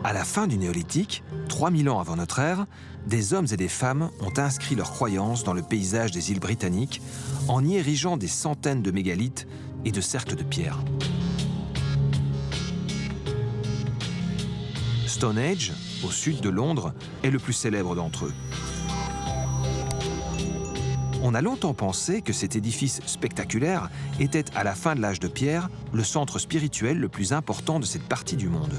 À la fin du néolithique, 3000 ans avant notre ère, des hommes et des femmes ont inscrit leurs croyances dans le paysage des îles britanniques en y érigeant des centaines de mégalithes et de cercles de pierre. Stonehenge, au sud de Londres, est le plus célèbre d'entre eux. On a longtemps pensé que cet édifice spectaculaire était, à la fin de l'âge de pierre, le centre spirituel le plus important de cette partie du monde.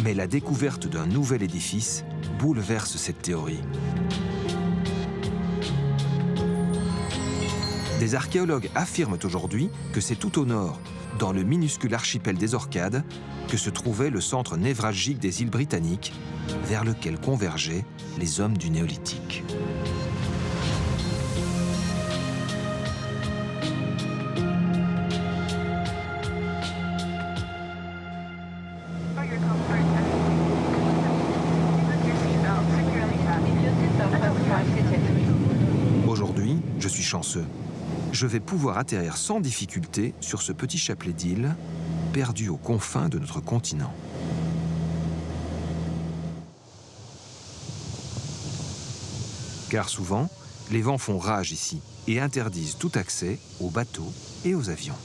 Mais la découverte d'un nouvel édifice bouleverse cette théorie. Des archéologues affirment aujourd'hui que c'est tout au nord, dans le minuscule archipel des Orcades, que se trouvait le centre névralgique des îles britanniques, vers lequel convergeaient les hommes du néolithique. Aujourd'hui, je suis chanceux. Je vais pouvoir atterrir sans difficulté sur ce petit chapelet d'îles, perdu aux confins de notre continent. Car souvent, les vents font rage ici et interdisent tout accès aux bateaux et aux avions.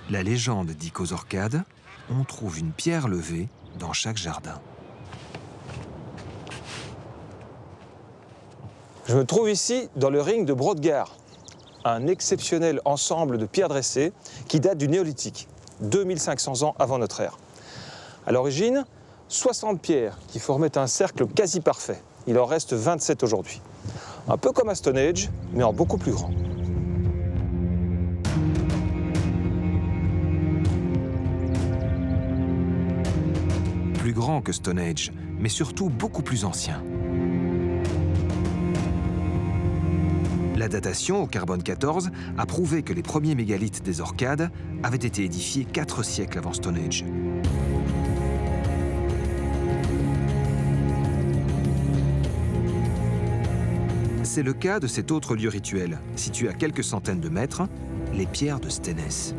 La légende dit qu'aux Orcades, on trouve une pierre levée dans chaque jardin. Je me trouve ici dans le ring de Brodgar, un exceptionnel ensemble de pierres dressées qui date du néolithique, 2500 ans avant notre ère. À l'origine, 60 pierres qui formaient un cercle quasi parfait. Il en reste 27 aujourd'hui. Un peu comme à Stonehenge, mais en beaucoup plus grand. Plus grand que Stonehenge, mais surtout beaucoup plus ancien. La datation au carbone 14 a prouvé que les premiers mégalithes des Orcades avaient été édifiés 4 siècles avant Stonehenge. C'est le cas de cet autre lieu rituel, situé à quelques centaines de mètres, les pierres de Sténès.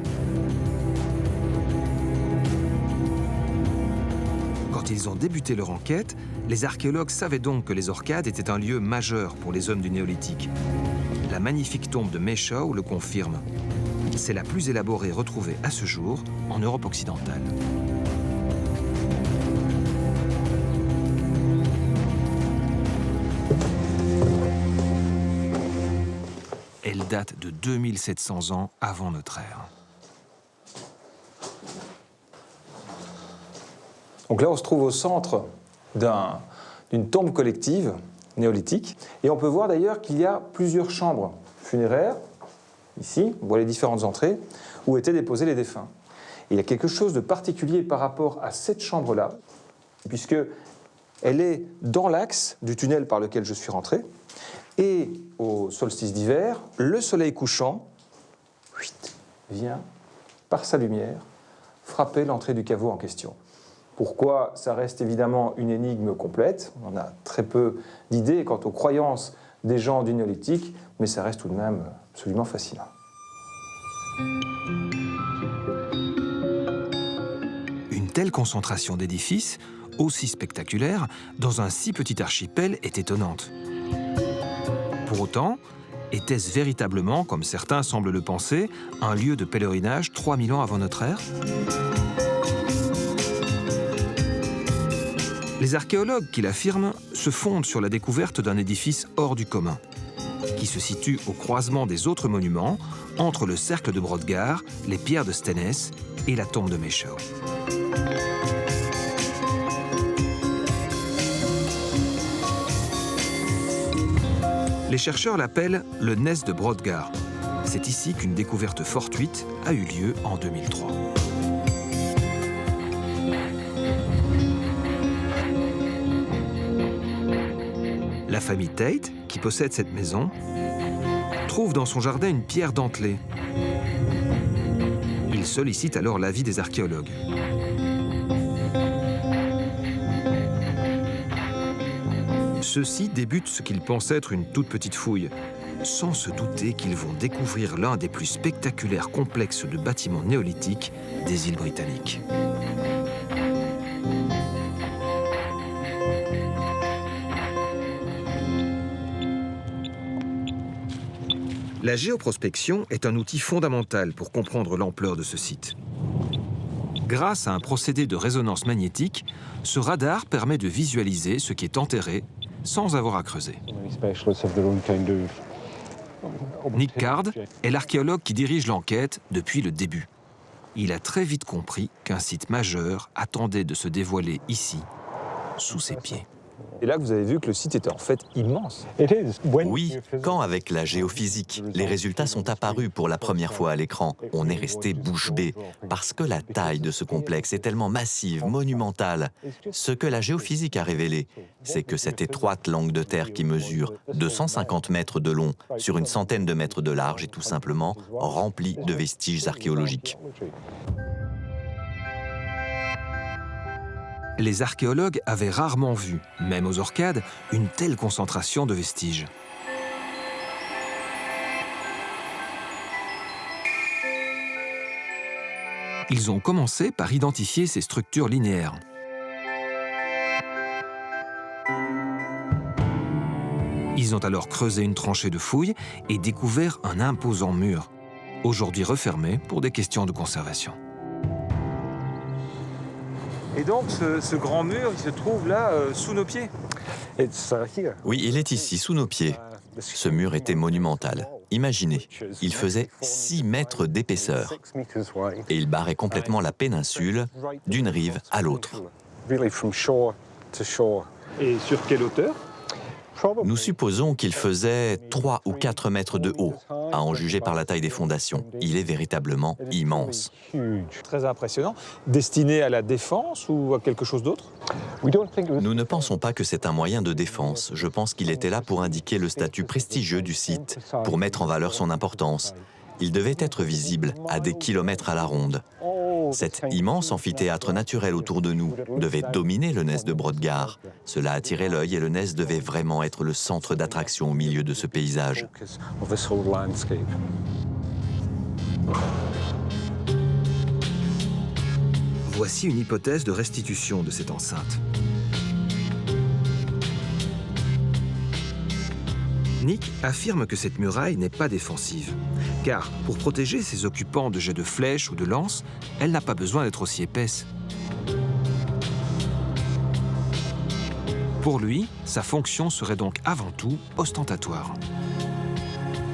Quand ils ont débuté leur enquête, les archéologues savaient donc que les Orcades étaient un lieu majeur pour les hommes du néolithique. La magnifique tombe de Maeshowe le confirme. C'est la plus élaborée retrouvée à ce jour en Europe occidentale. Elle date de 2700 ans avant notre ère. Donc là, on se trouve au centre d'une tombe collective néolithique. Et on peut voir d'ailleurs qu'il y a plusieurs chambres funéraires. Ici, on voit les différentes entrées où étaient déposés les défunts. Et il y a quelque chose de particulier par rapport à cette chambre-là, puisqu'elle est dans l'axe du tunnel par lequel je suis rentré. Et au solstice d'hiver, le soleil couchant vient, par sa lumière, frapper l'entrée du caveau en question. Pourquoi? Ça reste évidemment une énigme complète. On a très peu d'idées quant aux croyances des gens du néolithique, mais ça reste tout de même absolument fascinant. Une telle concentration d'édifices, aussi spectaculaire, dans un si petit archipel est étonnante. Pour autant, était-ce véritablement, comme certains semblent le penser, un lieu de pèlerinage 3000 ans avant notre ère? Les archéologues qui l'affirment se fondent sur la découverte d'un édifice hors du commun, qui se situe au croisement des autres monuments, entre le cercle de Brodgar, les pierres de Sténès et la tombe de Maeshowe. Les chercheurs l'appellent le Ness de Brodgar. C'est ici qu'une découverte fortuite a eu lieu en 2003. La famille Tate, qui possède cette maison, trouve dans son jardin une pierre dentelée. Il sollicite alors l'avis des archéologues. Ceux-ci débutent ce qu'ils pensent être une toute petite fouille, sans se douter qu'ils vont découvrir l'un des plus spectaculaires complexes de bâtiments néolithiques des îles britanniques. La géoprospection est un outil fondamental pour comprendre l'ampleur de ce site. Grâce à un procédé de résonance magnétique, ce radar permet de visualiser ce qui est enterré sans avoir à creuser. Nick Card est l'archéologue qui dirige l'enquête depuis le début. Il a très vite compris qu'un site majeur attendait de se dévoiler ici, sous ses pieds. Et là, vous avez vu que le site était en fait immense. Oui, quand avec la géophysique, les résultats sont apparus pour la première fois à l'écran, on est resté bouche bée, parce que la taille de ce complexe est tellement massive, monumentale. Ce que la géophysique a révélé, c'est que cette étroite langue de terre qui mesure 250 mètres de long sur une centaine de mètres de large est tout simplement remplie de vestiges archéologiques. Les archéologues avaient rarement vu, même aux Orcades, une telle concentration de vestiges. Ils ont commencé par identifier ces structures linéaires. Ils ont alors creusé une tranchée de fouilles et découvert un imposant mur, aujourd'hui refermé pour des questions de conservation. Et donc, ce grand mur, il se trouve là, sous nos pieds. Oui, il est ici, sous nos pieds. Ce mur était monumental. Imaginez, il faisait 6 mètres d'épaisseur et il barrait complètement la péninsule d'une rive à l'autre. Et sur quelle hauteur? Nous supposons qu'il faisait 3 ou 4 mètres de haut, à en juger par la taille des fondations. Il est véritablement immense. Très impressionnant. Destiné à la défense ou à quelque chose d'autre? Nous ne pensons pas que c'est un moyen de défense. Je pense qu'il était là pour indiquer le statut prestigieux du site, pour mettre en valeur son importance. Il devait être visible à des kilomètres à la ronde. Cet immense amphithéâtre naturel autour de nous devait dominer le Nez de Brodgar. Cela attirait l'œil et le Nez devait vraiment être le centre d'attraction au milieu de ce paysage. Voici une hypothèse de restitution de cette enceinte. Nick affirme que cette muraille n'est pas défensive, car pour protéger ses occupants de jets de flèches ou de lances, elle n'a pas besoin d'être aussi épaisse. Pour lui, sa fonction serait donc avant tout ostentatoire.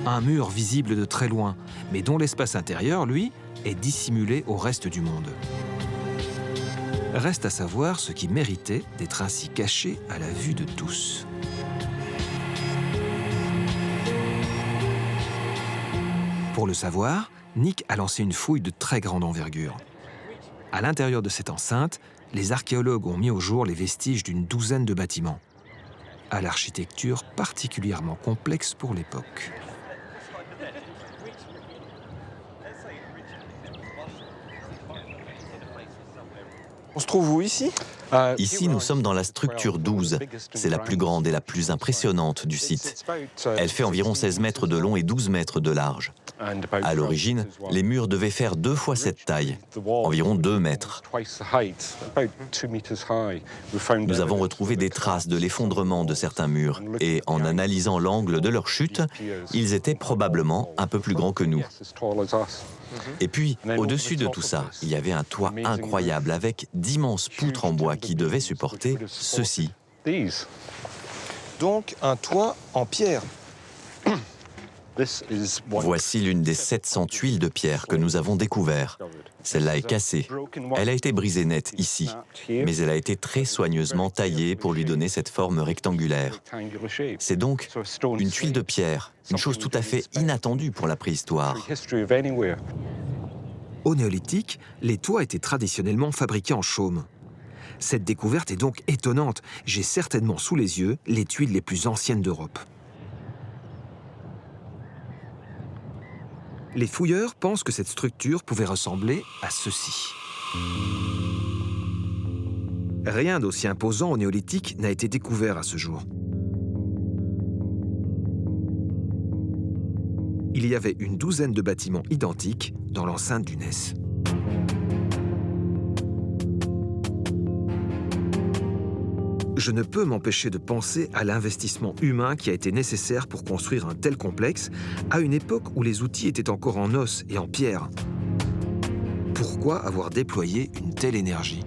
Un mur visible de très loin, mais dont l'espace intérieur, lui, est dissimulé au reste du monde. Reste à savoir ce qui méritait d'être ainsi caché à la vue de tous. Pour le savoir, Nick a lancé une fouille de très grande envergure. À l'intérieur de cette enceinte, les archéologues ont mis au jour les vestiges d'une douzaine de bâtiments, à l'architecture particulièrement complexe pour l'époque. On se trouve où ici? Ici, nous sommes dans la structure 12. C'est la plus grande et la plus impressionnante du site. Elle fait environ 16 mètres de long et 12 mètres de large. À l'origine, les murs devaient faire 2 fois cette taille, environ 2 mètres. Nous avons retrouvé des traces de l'effondrement de certains murs et en analysant l'angle de leur chute, ils étaient probablement un peu plus grands que nous. Et puis, au-dessus de tout ça, il y avait un toit incroyable avec d'immenses poutres en bois qui devaient supporter ceci. Donc un toit en pierre. Voici l'une des 700 tuiles de pierre que nous avons découvert. Celle-là est cassée. Elle a été brisée nette ici, mais elle a été très soigneusement taillée pour lui donner cette forme rectangulaire. C'est donc une tuile de pierre, une chose tout à fait inattendue pour la préhistoire. Au néolithique, les toits étaient traditionnellement fabriqués en chaume. Cette découverte est donc étonnante. J'ai certainement sous les yeux les tuiles les plus anciennes d'Europe. Les fouilleurs pensent que cette structure pouvait ressembler à ceci. Rien d'aussi imposant au néolithique n'a été découvert à ce jour. il y avait une douzaine de bâtiments identiques dans l'enceinte du Ness. Je ne peux m'empêcher de penser à l'investissement humain qui a été nécessaire pour construire un tel complexe à une époque où les outils étaient encore en os et en pierre. Pourquoi avoir déployé une telle énergie?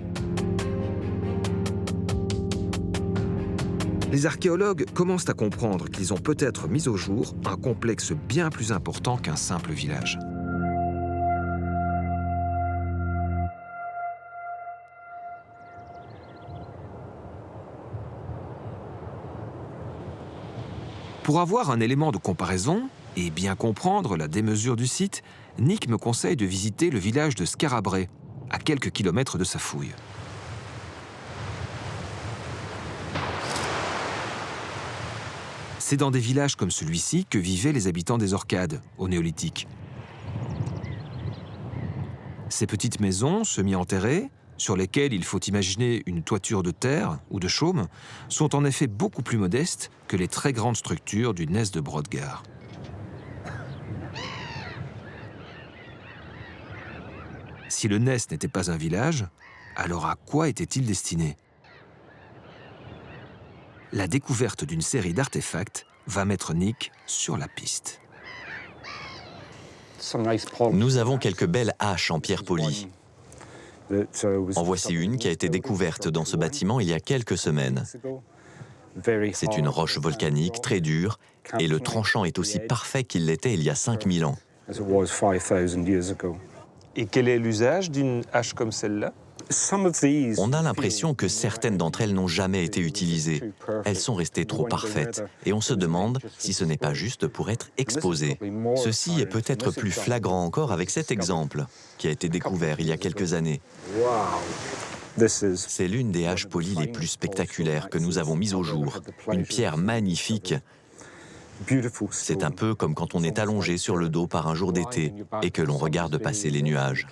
Les archéologues commencent à comprendre qu'ils ont peut-être mis au jour un complexe bien plus important qu'un simple village. Pour avoir un élément de comparaison et bien comprendre la démesure du site, Nick me conseille de visiter le village de Skarabrae, à quelques kilomètres de sa fouille. C'est dans des villages comme celui-ci que vivaient les habitants des Orcades, au Néolithique. Ces petites maisons semi-enterrées, sur lesquelles il faut imaginer une toiture de terre ou de chaume, sont en effet beaucoup plus modestes que les très grandes structures du Ness de Brodgar. Si le Ness n'était pas un village, alors à quoi était-il destiné? La découverte d'une série d'artefacts va mettre Nick sur la piste. Nous avons quelques belles haches en pierre polie. En voici une qui a été découverte dans ce bâtiment il y a quelques semaines. C'est une roche volcanique très dure et le tranchant est aussi parfait qu'il l'était il y a 5000 ans. Et quel est l'usage d'une hache comme celle-là? On a l'impression que certaines d'entre elles n'ont jamais été utilisées. Elles sont restées trop parfaites et on se demande si ce n'est pas juste pour être exposées. Ceci est peut-être plus flagrant encore avec cet exemple qui a été découvert il y a quelques années. C'est l'une des haches polies les plus spectaculaires que nous avons mises au jour. Une pierre magnifique. C'est un peu comme quand on est allongé sur le dos par un jour d'été et que l'on regarde passer les nuages.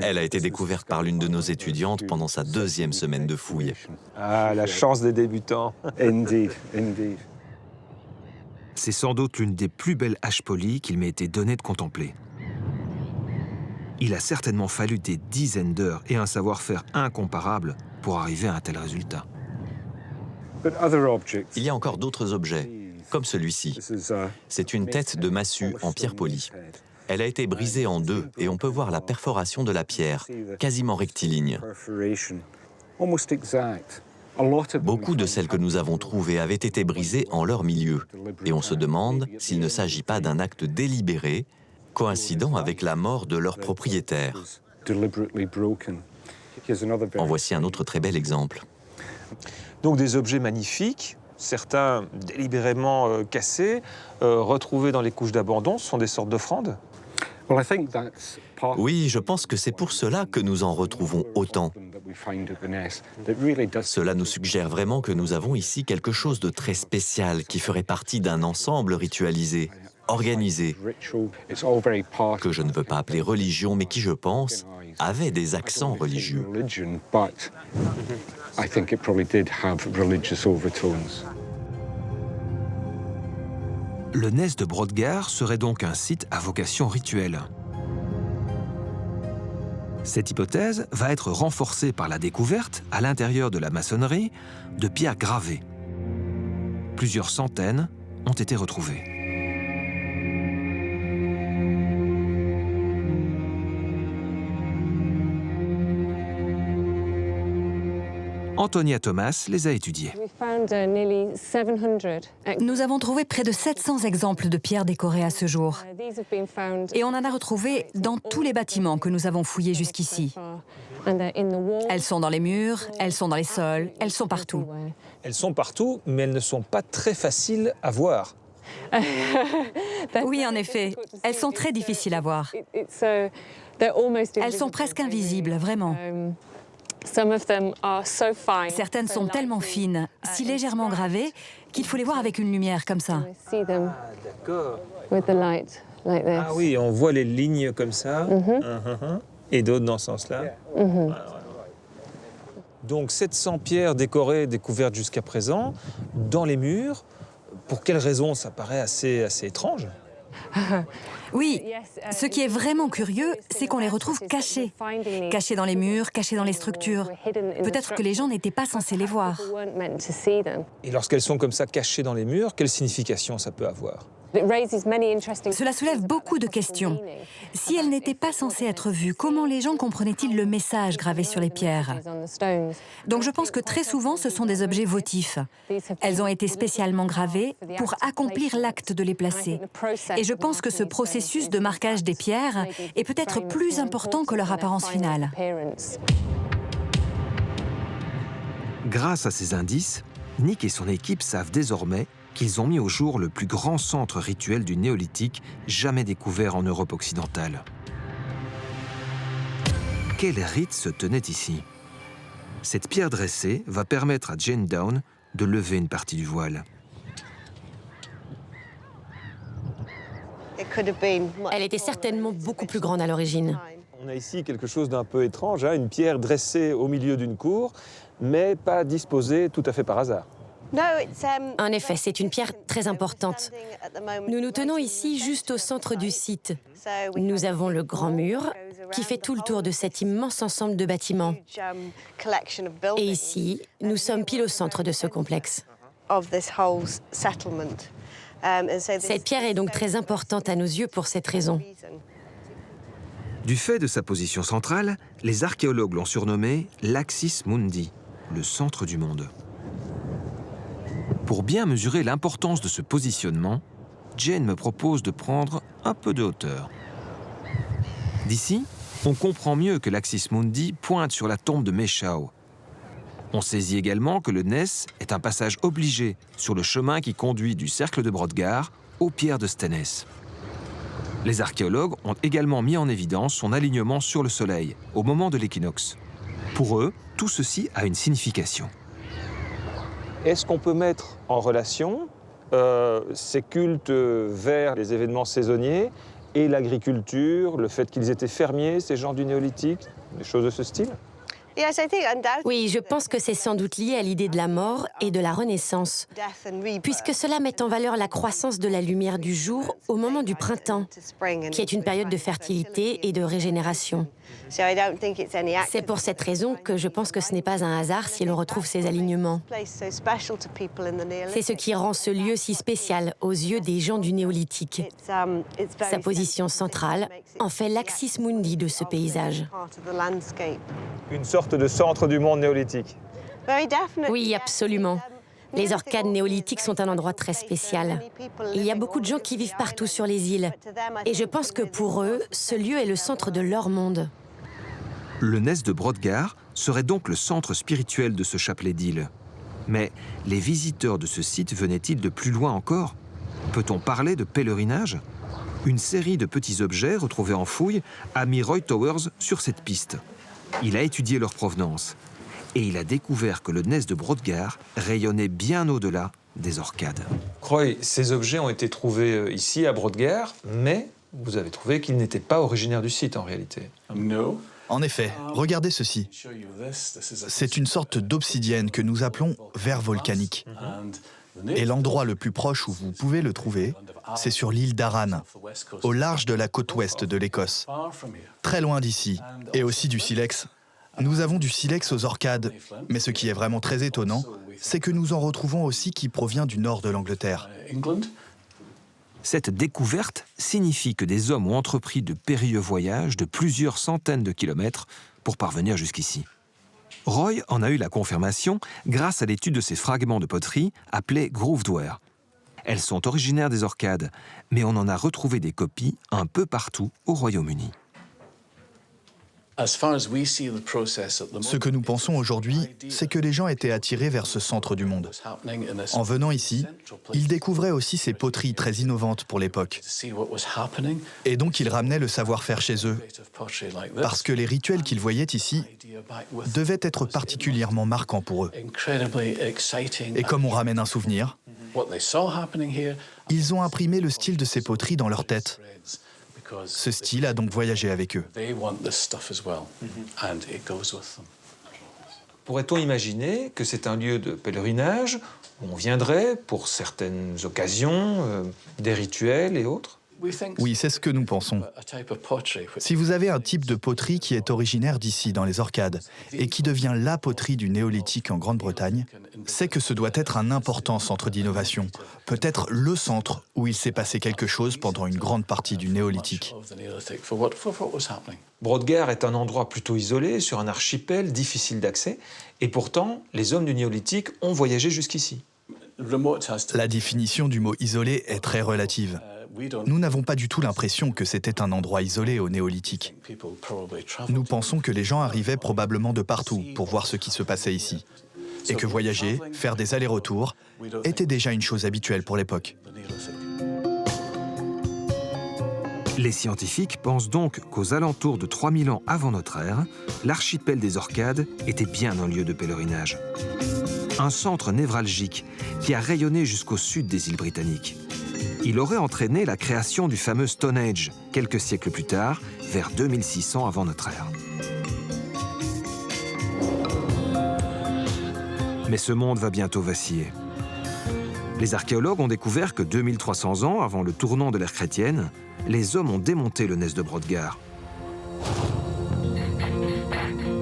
Elle a été découverte par l'une de nos étudiantes pendant sa 2e semaine de fouille. Ah, la chance des débutants. Indeed, indeed. C'est sans doute l'une des plus belles haches polies qu'il m'ait été donné de contempler. Il a certainement fallu des dizaines d'heures et un savoir-faire incomparable pour arriver à un tel résultat. Il y a encore d'autres objets, comme celui-ci. C'est une tête de massue en pierre polie. Elle a été brisée en deux et on peut voir la perforation de la pierre, quasiment rectiligne. Beaucoup de celles que nous avons trouvées avaient été brisées en leur milieu. Et on se demande s'il ne s'agit pas d'un acte délibéré, coïncidant avec la mort de leur propriétaire. En voici un autre très bel exemple. Donc des objets magnifiques, certains délibérément cassés, retrouvés dans les couches d'abandon, ce sont des sortes d'offrandes? Oui, je pense que c'est pour cela que nous en retrouvons autant. Cela nous suggère vraiment que nous avons ici quelque chose de très spécial qui ferait partie d'un ensemble ritualisé, organisé, que je ne veux pas appeler religion, mais qui, je pense, avait des accents religieux. Le Ness de Brodgar serait donc un site à vocation rituelle. Cette hypothèse va être renforcée par la découverte, à l'intérieur de la maçonnerie, de pierres gravées. Plusieurs centaines ont été retrouvées. Antonia Thomas les a étudiées. Nous avons trouvé près de 700 exemples de pierres décorées à ce jour. Et on en a retrouvé dans tous les bâtiments que nous avons fouillés jusqu'ici. Elles sont dans les murs, elles sont dans les sols, elles sont partout. Elles sont partout, mais elles ne sont pas très faciles à voir. Oui, en effet, elles sont très difficiles à voir. Elles sont presque invisibles, vraiment. Certaines sont tellement fines, si légèrement gravées, qu'il faut les voir avec une lumière comme ça. D'accord. Ah oui, on voit les lignes comme ça, et d'autres dans ce sens-là. Donc 700 pierres décorées, découvertes jusqu'à présent, dans les murs, Pour quelle raison? Ça paraît assez étrange. Oui, ce qui est vraiment curieux, c'est qu'on les retrouve cachés. Cachés dans les murs, cachés dans les structures. Peut-être que les gens n'étaient pas censés les voir. Et lorsqu'elles sont comme ça cachées dans les murs, quelle signification ça peut avoir? Cela soulève beaucoup de questions. Si elles n'étaient pas censées être vues, comment les gens comprenaient-ils le message gravé sur les pierres? Donc je pense que très souvent, ce sont des objets votifs. Elles ont été spécialement gravées pour accomplir l'acte de les placer. Et je pense que ce processus de marquage des pierres est peut-être plus important que leur apparence finale. Grâce à ces indices, Nick et son équipe savent désormais qu'ils ont mis au jour le plus grand centre rituel du néolithique jamais découvert en Europe occidentale. Quel rite se tenait ici? Cette pierre dressée va permettre à Jane Down de lever une partie du voile. Elle était certainement beaucoup plus grande à l'origine. On a ici quelque chose d'un peu étrange, hein, une pierre dressée au milieu d'une cour, mais pas disposée tout à fait par hasard. En effet, c'est une pierre très importante. Nous nous tenons ici juste au centre du site. Nous avons le grand mur qui fait tout le tour de cet immense ensemble de bâtiments. Et ici, nous sommes pile au centre de ce complexe. Cette pierre est donc très importante à nos yeux pour cette raison. Du fait de sa position centrale, les archéologues l'ont surnommé l'Axis Mundi, le centre du monde. Pour bien mesurer l'importance de ce positionnement, Jane me propose de prendre un peu de hauteur. D'ici, on comprend mieux que l'Axis Mundi pointe sur la tombe de Meshau. On saisit également que le Ness est un passage obligé sur le chemin qui conduit du cercle de Brodgar aux pierres de Stenness. Les archéologues ont également mis en évidence son alignement sur le Soleil au moment de l'équinoxe. Pour eux, tout ceci a une signification. Est-ce qu'on peut mettre en relation ces cultes vers les événements saisonniers et l'agriculture, le fait qu'ils étaient fermiers, ces gens du néolithique, des choses de ce style? Oui, je pense que c'est sans doute lié à l'idée de la mort et de la renaissance, puisque cela met en valeur la croissance de la lumière du jour au moment du printemps, qui est une période de fertilité et de régénération. C'est pour cette raison que je pense que ce n'est pas un hasard si l'on retrouve ces alignements. C'est ce qui rend ce lieu si spécial aux yeux des gens du néolithique. Sa position centrale en fait l'Axis Mundi de ce paysage. Une sorte de centre du monde néolithique. Oui, absolument. Les orcades néolithiques sont un endroit très spécial. Il y a beaucoup de gens qui vivent partout sur les îles. Et je pense que pour eux, ce lieu est le centre de leur monde. Le Ness de Brodgar serait donc le centre spirituel de ce chapelet d'îles. Mais les visiteurs de ce site venaient-ils de plus loin encore? Peut-on parler de pèlerinage? Une série de petits objets retrouvés en fouille a mis Roy Towers sur cette piste. Il a étudié leur provenance et il a découvert que le Ness de Brodgar rayonnait bien au-delà des orcades. Roy, ces objets ont été trouvés ici à Brodgar, mais vous avez trouvé qu'ils n'étaient pas originaires du site en réalité. En effet, regardez ceci. C'est une sorte d'obsidienne que nous appelons verre volcanique. Et l'endroit le plus proche où vous pouvez le trouver, c'est sur l'île d'Arran, au large de la côte ouest de l'Écosse. Très loin d'ici, et aussi du silex. Nous avons du silex aux orcades, mais ce qui est vraiment très étonnant, c'est que nous en retrouvons aussi qui provient du nord de l'Angleterre. Cette découverte signifie que des hommes ont entrepris de périlleux voyages de plusieurs centaines de kilomètres pour parvenir jusqu'ici. Roy en a eu la confirmation grâce à l'étude de ces fragments de poterie appelés grooved-ware. Elles sont originaires des orcades, mais on en a retrouvé des copies un peu partout au Royaume-Uni. Ce que nous pensons aujourd'hui, c'est que les gens étaient attirés vers ce centre du monde. En venant ici, ils découvraient aussi ces poteries très innovantes pour l'époque. Et donc ils ramenaient le savoir-faire chez eux, parce que les rituels qu'ils voyaient ici devaient être particulièrement marquants pour eux. Et comme on ramène un souvenir, ils ont imprimé le style de ces poteries dans leur tête. Ce style a donc voyagé avec eux. Pourrait-on imaginer que c'est un lieu de pèlerinage où on viendrait pour certaines occasions, des rituels et autres? Oui, c'est ce que nous pensons. Si vous avez un type de poterie qui est originaire d'ici, dans les Orcades, et qui devient la poterie du néolithique en Grande-Bretagne, c'est que ce doit être un important centre d'innovation, peut-être le centre où il s'est passé quelque chose pendant une grande partie du néolithique. Brodgar est un endroit plutôt isolé, sur un archipel, difficile d'accès, et pourtant, les hommes du néolithique ont voyagé jusqu'ici. La définition du mot isolé est très relative. Nous n'avons pas du tout l'impression que c'était un endroit isolé au néolithique. Nous pensons que les gens arrivaient probablement de partout pour voir ce qui se passait ici. Et que voyager, faire des allers-retours, était déjà une chose habituelle pour l'époque. Les scientifiques pensent donc qu'aux alentours de 3000 ans avant notre ère, l'archipel des Orcades était bien un lieu de pèlerinage. Un centre névralgique qui a rayonné jusqu'au sud des îles britanniques. Il aurait entraîné la création du fameux Stone Age, quelques siècles plus tard, vers 2600 avant notre ère. Mais ce monde va bientôt vaciller. Les archéologues ont découvert que 2300 ans avant le tournant de l'ère chrétienne, les hommes ont démonté le Nez de Brodgar.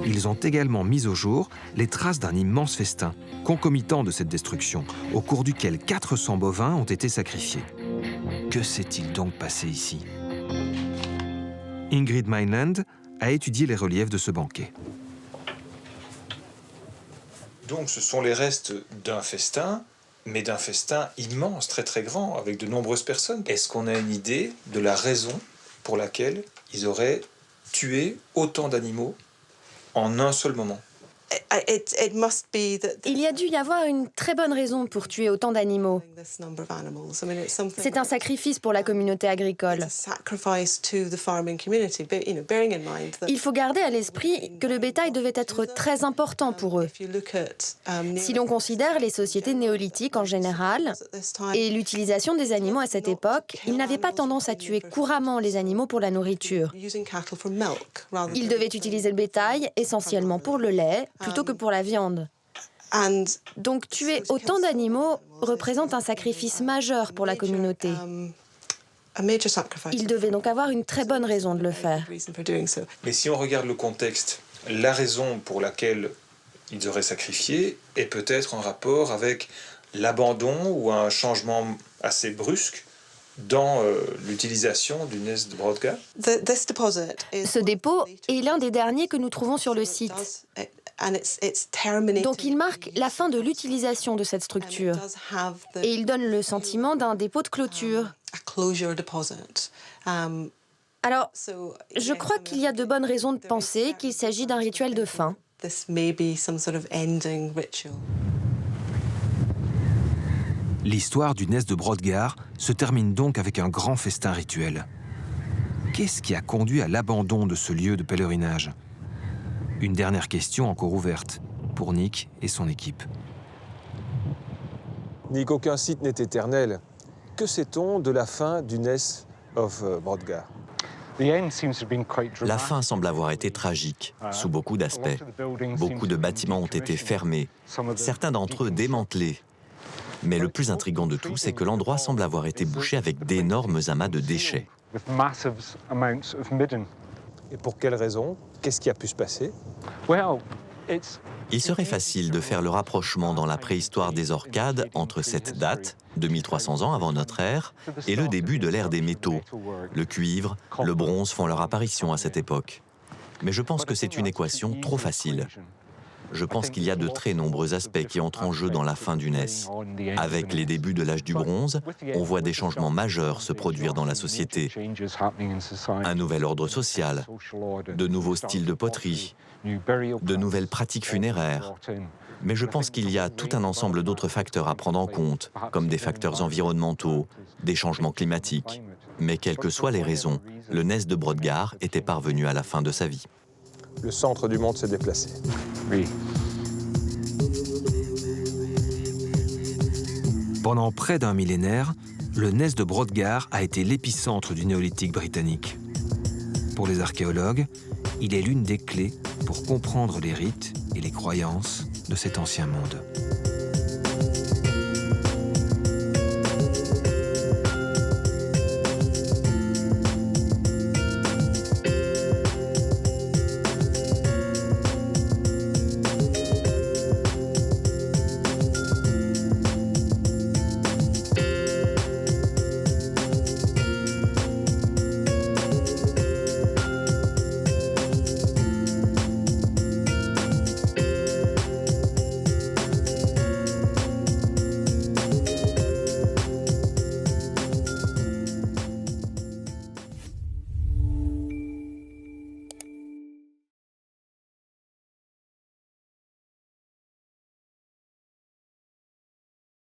Ils ont également mis au jour les traces d'un immense festin, concomitant de cette destruction, au cours duquel 400 bovins ont été sacrifiés. Que s'est-il donc passé ici? Ingrid Mainland a étudié les reliefs de ce banquet. Donc ce sont les restes d'un festin, mais d'un festin immense, très très grand, avec de nombreuses personnes. Est-ce qu'on a une idée de la raison pour laquelle ils auraient tué autant d'animaux en un seul moment? Il y a dû y avoir une très bonne raison pour tuer autant d'animaux. C'est un sacrifice pour la communauté agricole. Il faut garder à l'esprit que le bétail devait être très important pour eux. Si l'on considère les sociétés néolithiques en général et l'utilisation des animaux à cette époque, ils n'avaient pas tendance à tuer couramment les animaux pour la nourriture. Ils devaient utiliser le bétail essentiellement pour le lait, plutôt que pour la viande. Donc tuer autant d'animaux représente un sacrifice majeur pour la communauté. Ils devaient donc avoir une très bonne raison de le faire. Mais si on regarde le contexte, la raison pour laquelle ils auraient sacrifié est peut-être en rapport avec l'abandon ou un changement assez brusque dans l'utilisation du Nez de Brodgar. Ce dépôt est l'un des derniers que nous trouvons sur le site. Donc il marque la fin de l'utilisation de cette structure. Et il donne le sentiment d'un dépôt de clôture. Alors, je crois qu'il y a de bonnes raisons de penser qu'il s'agit d'un rituel de fin. L'histoire du Nez de Brodgar se termine donc avec un grand festin rituel. Qu'est-ce qui a conduit à l'abandon de ce lieu de pèlerinage? Une dernière question encore ouverte pour Nick et son équipe. Nick, aucun site n'est éternel. Que sait-on de la fin du Nez of Brodgar? La fin semble avoir été tragique, sous beaucoup d'aspects. Beaucoup de bâtiments ont été fermés, certains d'entre eux démantelés. Mais le plus intriguant de tout, c'est que l'endroit semble avoir été bouché avec d'énormes amas de déchets. Et pour quelle raison? Qu'est-ce qui a pu se passer? Il serait facile de faire le rapprochement dans la préhistoire des Orcades entre cette date, 2300 ans avant notre ère, et le début de l'ère des métaux. Le cuivre, le bronze font leur apparition à cette époque. Mais je pense que c'est une équation trop facile. Je pense qu'il y a de très nombreux aspects qui entrent en jeu dans la fin du Nez. Avec les débuts de l'âge du bronze, on voit des changements majeurs se produire dans la société. Un nouvel ordre social, de nouveaux styles de poterie, de nouvelles pratiques funéraires. Mais je pense qu'il y a tout un ensemble d'autres facteurs à prendre en compte, comme des facteurs environnementaux, des changements climatiques. Mais quelles que soient les raisons, le Nez de Brodgar était parvenu à la fin de sa vie. Le centre du monde s'est déplacé. Oui. Pendant près d'un millénaire, le Nez de Brodgar a été l'épicentre du néolithique britannique. Pour les archéologues, il est l'une des clés pour comprendre les rites et les croyances de cet ancien monde.